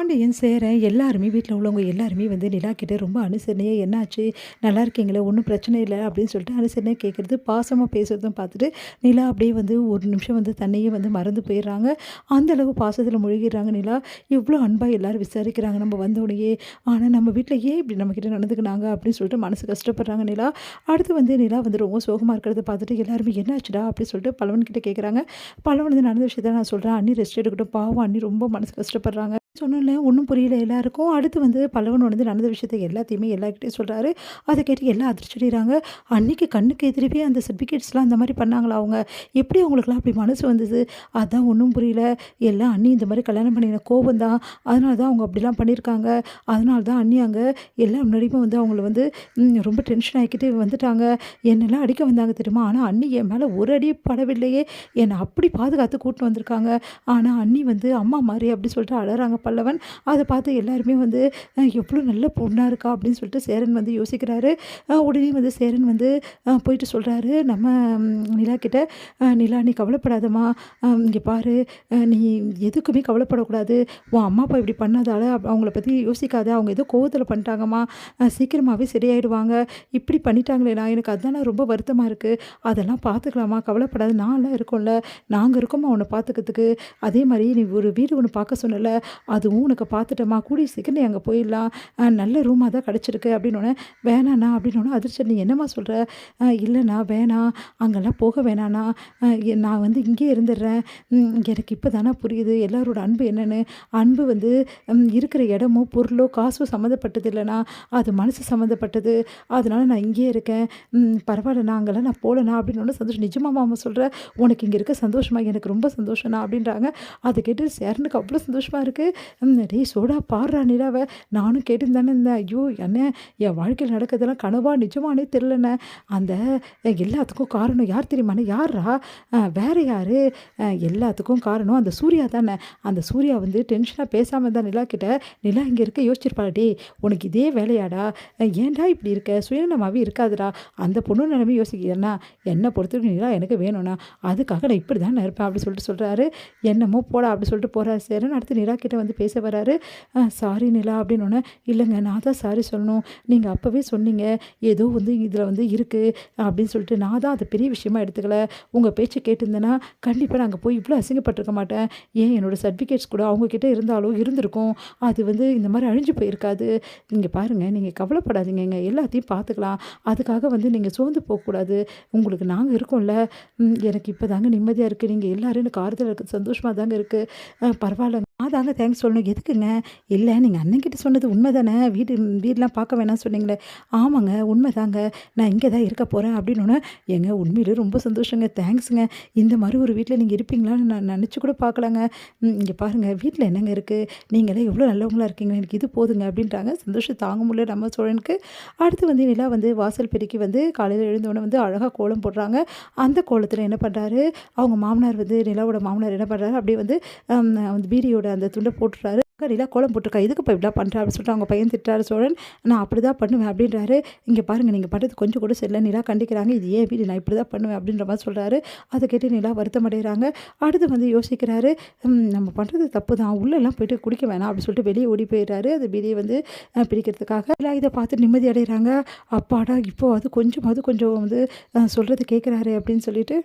பாண்டியன், சேரன் எல்லாருமே வீட்ல உள்ளவங்க எல்லாருமே வந்து நிலா கிட்ட ரொம்ப அனுசரணையா "என்னாச்சு? நல்லா இருக்கீங்களா? ஒண்ணும் பிரச்சனை இல்ல" அப்படின்னு சொல்லிட்டு அனுசரணையா கேட்கறது, பாசமா பேசுறதும் பார்த்துட்டு, நிலா அப்படியே வந்து ஒரு நிமிஷம் வந்து தன்னையே வந்து மறந்து போயிடுறாங்க. அந்த அளவு பாசத்துல முழுகிடுறாங்க நிலா. இவ்ளோ அன்பா எல்லாரும் விசாரிக்கிறாங்க நம்ம வந்தோனயே. ஆனா நம்ம வீட்ல ஏன் இப்படி நம்மகிட்ட நடந்துக்கினாங்க? அப்படின்னு சொல்லிட்டு மனசு கஷ்டப்படுறாங்க நிலா. அடுத்து வந்து நிலா வந்து ரொம்ப சோகமா இருக்கிறத பார்த்துட்டு எல்லாருமே "என்னாச்சுடா?" அப்படின்னு சொல்லிட்டு பல்லவன் கிட்ட கேட்குறாங்க. பல்லவன் வந்து நடந்த விஷயத்த நான் சொல்றேன். "அண்ணி ரெஸ்ட் எடுக்கட்டும். பாவம் அண்ணி ரொம்ப மனசு கஷ்டப்படுறாங்க." சொன்னோனே ஒண்ணும் புரியல எல்லாருக்கும். அடுத்து வந்து பல்லவன் வந்து நடந்த விஷயத்த எல்லாத்தையுமே எல்லார்கிட்டயும் சொல்றாரு. அத கேட்டு எல்லாம் அதிர்ச்சி அடையிறாங்க. அன்னைக்கு கண்ணுக்கு எதிரவே அந்த சர்டிஃபிகேட்ஸ்லாம் அந்த மாரி பண்ணாங்களா அவங்க? எப்படி அவங்களுக்குலாம் அப்படி மனசு வந்தது? அதான் ஒண்ணும் புரியல. எல்லாம் அண்ணி இந்த மாரி கல்யாணம் பண்ணின கோவம் தான். அதனால தான் அவங்க அப்படிலாம் பண்ணியிருக்காங்க. அதனால தான் அண்ணி அங்க எல்லார் முன்னாடியுமே வந்து அவங்கள வந்து ரொம்ப டென்ஷன் ஆக்கிட்டு வந்துட்டாங்க. என்னெல்லாம் அடிக்க வந்தாங்க தெரியுமா? ஆனா அண்ணி என் மேல ஒரு அடி படவில்லையே! என்ன அப்படி பாதுகாத்து கூட்டின்னு வந்திருக்காங்க. ஆனா அண்ணி வந்து அம்மா மாரி அப்படி சொல்லிட்டு அழறாங்க பல்லவன். அத பார்த்து எல்லாருமே வந்து எவ்ளோ நல்ல பொண்ணா இருக்கா அப்படின்னு சொல்லிட்டு சேரன் வந்து யோசிக்கிறாரு. உடனே வந்து சேரன் வந்து போயிட்டு சொல்றாரு நம்ம நிலா கிட்ட, "நிலா நீ கவலைப்படாதம்மா. இங்க பாரு, நீ எதுக்குமே கவலைப்படக்கூடாது. உன் அம்மா, அப்பா இப்படி பண்ணதால அவங்கள பத்தி யோசிக்காத. அவங்க ஏதோ கோவத்துல பண்ணிட்டாங்கம்மா. சீக்கிரமாவே சரியாயிடுவாங்க. இப்படி பண்ணிட்டாங்களேடா எனக்கு அதான ரொம்ப வருத்தமா இருக்கு. அதெல்லாம் பார்த்துக்கலாம்மா கவலைப்படாத. நான்லாம் இருக்கோம்ல. நாங்க இருக்கோம்மா உன்ன பார்த்துக்கிறதுக்கு. அதே மாரி நீ ஒரு வீடு ஒண்ணு பார்க்க சொன்னல, அதுவும் உனக்கு பார்த்துட்டேம்மா. கூடிய சீக்கிரம் நீ அங்க போயிடலாம். நல்ல ரூமா தான் கிடைச்சிருக்கு" அப்படின்னோனே, "வேணாண்ணா" அப்படின்னோனே, "அதிர்ச்சி நீ என்னம்மா சொல்ற?" இல்லண்ணா வேணாம். அங்கலாம் போக வேணாண்ணா. நான் வந்து இங்கேயே இருந்துடுறேன். எனக்கு இப்ப தாண்ணா புரியுது எல்லாரோட அன்பு என்னன்னு. அன்பு வந்து இருக்கிற இடமோ, பொருளோ, காசோ சம்மந்தப்பட்டது இல்லண்ணா. அது மனசு சம்மந்தப்பட்டது. அதனால நான் இங்கேயே இருக்கேன். பரவாயில்லண்ணா அங்கலாம் நான் போலண்ணா" அப்படின்னோனே, "சந்தோஷம் நிஜமாவாம்மா சொல்ற? உனக்கு இங்க இருக்க சந்தோஷமா? எனக்கு ரொம்ப சந்தோஷம்ண்ணா" அப்படின்றாங்க. அத கேட்டு சேரனுக்கு அவ்ளோ சந்தோஷமா இருக்கு. "டேய் சோடா பார்றா நிலாவ. நானும் கேட்டுன்னு தானே இருந்தேன். ஐயோ! அண்ணே என் வாழ்க்கையில நடக்கிறதெல்லாம் கனவா நிஜமானே தெரிலண்ணே. அந்த எல்லாத்துக்கும் காரணம் யார் தெரியுமாண்ணே? யார்றா? வேற யாரு? எல்லாத்துக்கும் காரணம் அந்த சூர்யா தானே. அந்த சூர்யா வந்து டென்ஷனா பேசாம இருந்தா நிலா கிட்ட. நிலா இங்க இருக்க யோசிச்சிருப்பாளா, டேய் உனக்கு இதே வேலையாடா? ஏன்டா இப்படி இருக்க? சுயநலமாவே இருக்காதுடா. அந்த பொண்ணு நிலைமை யோசிக்கிறேன்னா, என்ன பொறுத்தவரைக்கும் நிலா எனக்கு வேணும்ண்ணா. அதுக்காக நான் இப்படி தான் இருப்பேன்" அப்படி சொல்லிட்டு சொல்றாரு. "என்னமோ போடா" அப்படி சொல்லிட்டு போறாரு சேரன். அடுத்து நிலா கிட்ட வந்து பேச வராரு. "சாரி நிலா" அப்படின்னோனே, "இல்லைங்க நான் தான் சாரி சொல்லணும். நீங்க அப்பவே சொன்னீங்க. ஏதோ வந்து இதில வந்து இருக்கு அப்படின்னு சொல்லிட்டு. நான் தான் அத பெரிய விஷயமா எடுத்துக்கல. உங்க பேச்ச கேட்டிருந்தேன்னா, கண்டிப்பா நான் அங்க போய் இவ்ளோ அசிங்கப்பட்டுருக்க மாட்டேன். ஏன் என்னோட சர்டிஃபிகேட்ஸ் கூட அவங்க கிட்ட இருந்தாலும் இருந்திருக்கும். அது வந்து இந்த மாரி அழிஞ்சு போயிருக்காது. இங்க பாருங்க நீங்க கவலைப்படாதீங்கங்க. எல்லாத்தையும் பார்த்துக்கலாம். அதுக்காக வந்து நீங்க சோர்ந்து போக்கூடாது. உங்களுக்கு நாங்க இருக்கோம்ல. எனக்கு இப்பதாங்க நிம்மதியா இருக்கு. நீங்க எல்லாரும் எனக்கு ஆறுதலா இருக்கு. சந்தோஷமா தாங்க இருக்கு. பரவாயில்லங்க. நான் தாங்க தேங்க்ஸ் சொல்லணும். எதுக்குங்க? இல்ல நீங்க அண்ணன்கிட்ட சொன்னது உண்ம தானே? வீடுலாம் பார்க்க வேணாம்னு சொன்னீங்களே. ஆமாங்க உண்மைதாங்க. நான் இங்க தான் இருக்க போறேன் அப்படின்னோனே, ஏங்க உண்மையிலேயே ரொம்ப சந்தோஷங்க. தேங்க்ஸ்ங்க. இந்த மாரி ஒரு வீட்ல நீங்க இருப்பீங்களான்னு நான் நெனச்சு கூட பார்க்கலங்க. இங்க பாருங்க வீட்ல என்னங்க இருக்கு? நீங்களே எவ்வளோ நல்லவங்களா இருக்கீங்க. எனக்கு இது போதுங்க அப்படின்ட்டாங்க. சந்தோஷம் தாங்க முடியல நம்ம சோழனுக்கு. அடுத்து வந்து நிலா வந்து வாசல் பெருக்கி வந்து காலையில எழுந்தோனே வந்து அழகா கோலம் போடுறாங்க. அந்த கோலத்துல என்ன பண்றாரு, அவங்க மாமனார் வந்து நிலாவோட மாமனார் என்ன பண்றாரு, அப்படியே வந்து அந்த பீடியோட அந்த துண்ட போட்டுறாரு. "நிலா கோலம் போட்டுருக்கா. எதுக்குப்பா இப்படிலாம் பண்ற?" அப்படின்னு சொல்லிட்டு அவங்க பையன் திட்டுறாரு சோழன். "நான் அப்படிதான் பண்ணுவேன்" அப்படின்றாரு. "இங்க பாருங்க நீங்க பண்றது கொஞ்சம் கூட சரியில்ல." நிலா கண்டிக்கிறாங்க. "இது ஏன் வீடு நான் இப்படிதான் பண்ணுவேன்" அப்படின்ற மாரி சொல்றாரு. அத கேட்டு நிலா வருத்தம் அடையறாங்க. அடுத்து வந்து யோசிக்கிறாரு. நம்ம பண்றது தப்பு தான். உள்ளலாம் போயிட்டு குடிக்க வேணாம்" அப்படின்னு சொல்லிட்டு வெளிய ஓடி போயிடுறாரு. அந்த பீடிய வந்து பிரிக்கிறதுக்காக. நிலா இத பார்த்து நிம்மதி அடையறாங்க. அப்பாடா! இப்போவாது கொஞ்சமாவது கொஞ்சம் வந்து சொல்றத கேட்குறாரே அப்படின்னு சொல்லிட்டு.